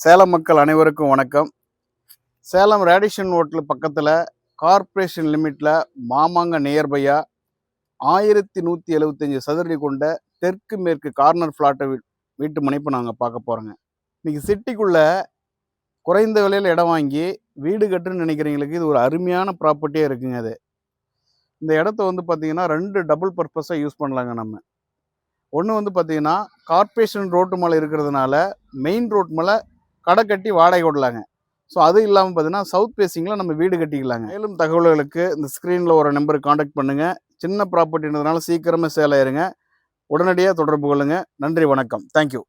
சேலம் மக்கள் அனைவருக்கும் வணக்கம். சேலம் ரேடிஷன் ஹோட்டல் பக்கத்தில் கார்ப்பரேஷன் லிமிட்டில் மாமாங்க நியர்பையா 1175 சதுரடி கொண்ட தெற்கு மேற்கு கார்னர் ஃப்ளாட்டை வீட்டு மனைப்பு நாங்கள் பார்க்க போகிறோங்க. இன்றைக்கி சிட்டிக்குள்ளே குறைந்த விலையில் இடம் வாங்கி வீடு கட்டுன்னு நினைக்கிறவங்களுக்கு இது ஒரு அருமையான ப்ராப்பர்ட்டியாக இருக்குங்க. அது இந்த இடத்த பார்த்திங்கன்னா 2 டபுள் பர்பஸாக யூஸ் பண்ணலாங்க. நம்ம ஒன்று பார்த்திங்கன்னா கார்ப்பரேஷன் ரோட்டு மேலே இருக்கிறதுனால மெயின் ரோட் மேலே கடை கட்டி வாடகை விடலாங்க. ஸோ அது இல்லாமல் பார்த்தீங்கன்னா சவுத் ஃபேஸிங்கில் நம்ம வீடு கட்டிக்கலாங்க. மேலும் தகவல்களுக்கு இந்த ஸ்க்ரீனில் ஒரு நம்பருக்கு காண்டாக்ட் பண்ணுங்கள். சின்ன ப்ராப்பர்ட்டின்றதுனால சீக்கிரமாக சேல் ஆயிருங்க. உடனடியாக தொடர்பு கொள்ளுங்கள். நன்றி, வணக்கம். தேங்க்யூ.